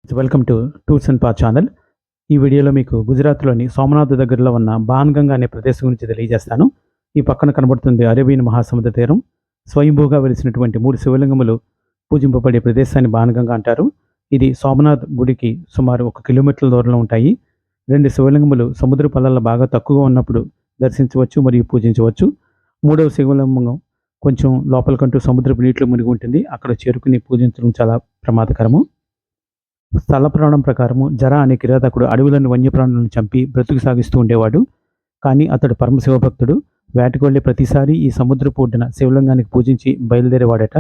Welcome to tours and పా channel. ఈ వీడియోలో మీకు గుజరాత్లోని సోమనాథ్ దగ్గరలో ఉన్న బాన్గంగా అనే ప్రదేశం గురించి తెలియజేస్తాను. ఈ పక్కన కనబడుతుంది అరేబియన్ మహాసముద్ర తీరం. స్వయంభూగా వెలిసినటువంటి 3 శివలింగములు పూజింపబడే ప్రదేశాన్ని బాన్గంగా అంటారు. ఇది సోమనాథ్ గుడికి సుమారు 1 కిలోమీటర్ల దూరంలో ఉంటాయి. 2 శివలింగములు సముద్ర పల్లాల్లో బాగా తక్కువగా ఉన్నప్పుడు దర్శించవచ్చు మరియు పూజించవచ్చు. 3వ శివలింగం కొంచెం లోపలికంటూ సముద్రపు నీటిలో మునిగి ఉంటుంది. అక్కడ చేరుకుని పూజించడం చాలా ప్రమాదకరము. స్థల పురాణం ప్రకారము జర అనే కిరాతకుడు అడవులను వన్యప్రాణులను చంపి బ్రతుకు సాగిస్తూ ఉండేవాడు. కానీ అతడు పరమశివభక్తుడు. వేటకు వెళ్ళే ప్రతిసారి ఈ సముద్రపు ఒడ్డున శివలింగానికి పూజించి బయలుదేరేవాడట.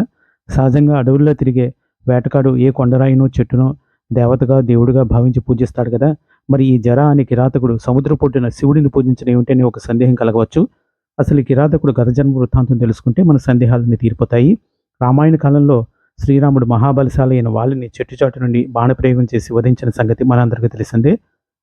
సహజంగా అడవుల్లో తిరిగే వేటగాడు ఏ కొండరాయినో చెట్టునో దేవతగా దేవుడిగా భావించి పూజిస్తాడు కదా. మరి ఈ జర అనే కిరాతకుడు సముద్రపు ఒడ్డున శివుడిని పూజించడం ఏమిటనే ఒక సందేహం కలగవచ్చు. అసలు ఈ కిరాతకుడు గత జన్మ వృత్తాంతం తెలుసుకుంటే మన సందేహాలన్నీ తీరిపోతాయి. రామాయణ కాలంలో శ్రీరాముడు మహాబలశాలి అయిన వాలిని చెట్టుచాటు నుండి బాణప్రయోగం చేసి వధించిన సంగతి మనందరికీ తెలిసిందే.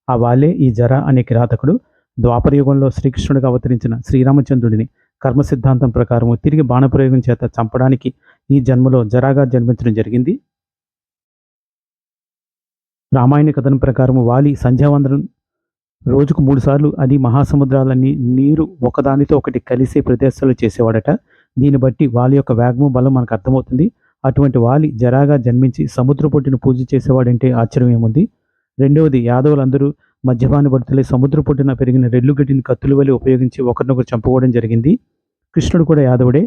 ఆ వాలే ఈ జర అనే కిరాతకుడు. ద్వాపరయుగంలో శ్రీకృష్ణుడిగా అవతరించిన శ్రీరామచంద్రుడిని కర్మ సిద్ధాంతం ప్రకారం తిరిగి బాణప్రయోగం చేత చంపడానికి ఈ జన్మలో జరాగా జన్మించడం జరిగింది. రామాయణ కథనం ప్రకారం వాలి సంధ్యావందనం రోజుకు 3 సార్లు, అది మహాసముద్రాలన్నీ నీరు ఒకదానితో ఒకటి కలిసే ప్రదేశాలు చేసేవాడట. దీన్ని బట్టి వాలి యొక్క వేగము బలం మనకు అర్థమవుతుంది. అటువంటి వాలి జరాగా జన్మించి సముద్రపొట్టును పూజ చేసేవాడంటే ఆశ్చర్యం ఏముంది. రెండవది, యాదవులందరూ మద్యపాన భక్తులై సముద్రపొట్టున పెరిగిన రెల్లుగడ్డిని కత్తుల వలె ఉపయోగించి ఒకరినొకరు చంపుకోవడం జరిగింది. కృష్ణుడు కూడా యాదవుడే.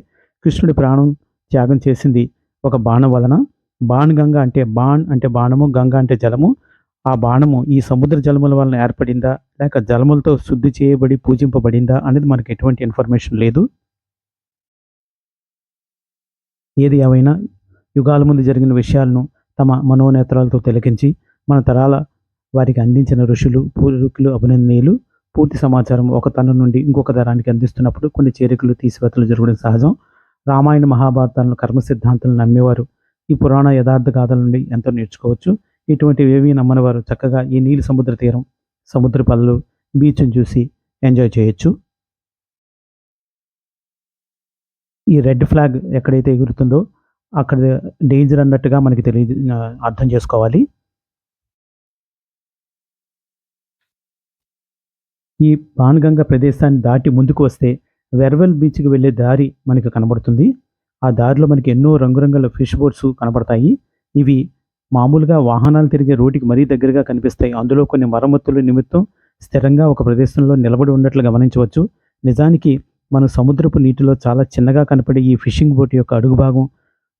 కృష్ణుడి ప్రాణం త్యాగం చేసింది ఒక బాణం వలన. బాణ్ గంగ అంటే బాణ్ అంటే బాణము, గంగ అంటే జలము. ఆ బాణము ఈ సముద్ర జలముల వలన ఏర్పడిందా లేక జలములతో శుద్ధి చేయబడి పూజింపబడిందా అనేది మనకు ఎటువంటి ఇన్ఫర్మేషన్ లేదు. ఏది ఏమైనా యుగాల ముందు జరిగిన విషయాలను తమ మనోనేత్రాలతో తిలకించి మన తరాల వారికి అందించిన ఋషులు పూర్వీకులు అభినందనీయులు. పూర్తి సమాచారం ఒక తరం నుండి ఇంకొక తరానికి అందిస్తున్నప్పుడు కొన్ని చేరికలు తీసివేతలు జరగడం సహజం. రామాయణ మహాభారతాలను కర్మ సిద్ధాంతాలను నమ్మేవారు ఈ పురాణ యథార్థ గాథల నుండి ఎంతో నేర్చుకోవచ్చు. ఇటువంటివి ఏవి నమ్మని వారు చక్కగా ఈ నీలి సముద్ర తీరం, సముద్ర పళ్ళు, బీచ్ను చూసి ఎంజాయ్ చేయొచ్చు. ఈ రెడ్ ఫ్లాగ్ ఎక్కడైతే ఎగురుతుందో అక్కడ డేంజర్ అన్నట్టుగా మనకి అర్థం చేసుకోవాలి. ఈ బాణగంగ ప్రదేశాన్ని దాటి ముందుకు వస్తే వెర్వెల్ బీచ్కి వెళ్ళే దారి మనకి కనబడుతుంది. ఆ దారిలో మనకి ఎన్నో రంగురంగుల ఫిష్ బోట్స్ కనబడతాయి. ఇవి మామూలుగా వాహనాలు తిరిగే రోడ్డుకి మరీ దగ్గరగా కనిపిస్తాయి. అందులో కొన్ని మరమ్మతుల నిమిత్తం స్థిరంగా ఒక ప్రదేశంలో నిలబడి ఉన్నట్లు గమనించవచ్చు. నిజానికి మన సముద్రపు నీటిలో చాలా చిన్నగా కనపడే ఈ ఫిషింగ్ బోట్ యొక్క అడుగు భాగం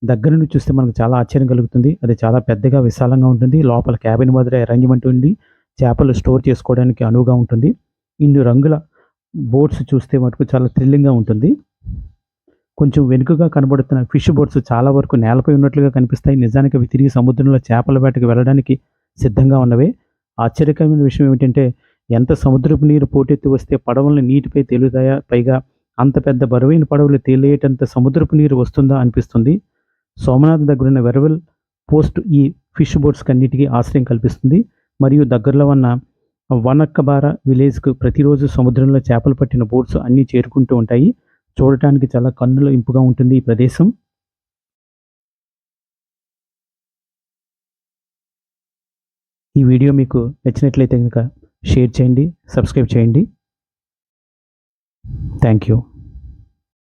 దగ్గర నుండి చూస్తే మనకు చాలా ఆశ్చర్యం కలుగుతుంది. అది చాలా పెద్దగా విశాలంగా ఉంటుంది. లోపల క్యాబిన్ మాదిరి అరేంజ్మెంట్ ఉండి చేపలు స్టోర్ చేసుకోవడానికి అనువుగా ఉంటుంది. ఇన్ని రంగుల బోట్స్ చూస్తే మటుకు చాలా థ్రిల్లింగ్గా ఉంటుంది. కొంచెం వెనుకగా కనబడుతున్న ఫిష్ బోట్స్ చాలా వరకు నేలపై ఉన్నట్లుగా కనిపిస్తాయి. నిజానికి అవి తిరిగి సముద్రంలో చేపల వేటకు వెళ్ళడానికి సిద్ధంగా ఉన్నవే. ఆశ్చర్యకరమైన విషయం ఏమిటంటే ఎంత సముద్రపు నీరు పోటెత్తి వస్తే పడవలను నీటిపై తేలుతాయా, పైగా అంత పెద్ద బరువైన పడవలు తేలేటంత సముద్రపు నీరు వస్తుందా అనిపిస్తుంది. సోమనాథ్ దగ్గరున్న వెరవల్ పోస్ట్ ఈ ఫిష్ బోట్స్ అన్నిటికీ ఆశ్రయం కల్పిస్తుంది. మరియు దగ్గరలో ఉన్న వనక్కబార విలేజ్కు ప్రతిరోజు సముద్రంలో చేపలు పట్టిన బోట్స్ అన్నీ చేరుకుంటూ ఉంటాయి. చూడటానికి చాలా కన్నుల ఇంపుగా ఉంటుంది ఈ ప్రదేశం. ఈ వీడియో మీకు నచ్చినట్లయితే కనుక షేర్ చేయండి, సబ్స్క్రైబ్ చేయండి. Thank you.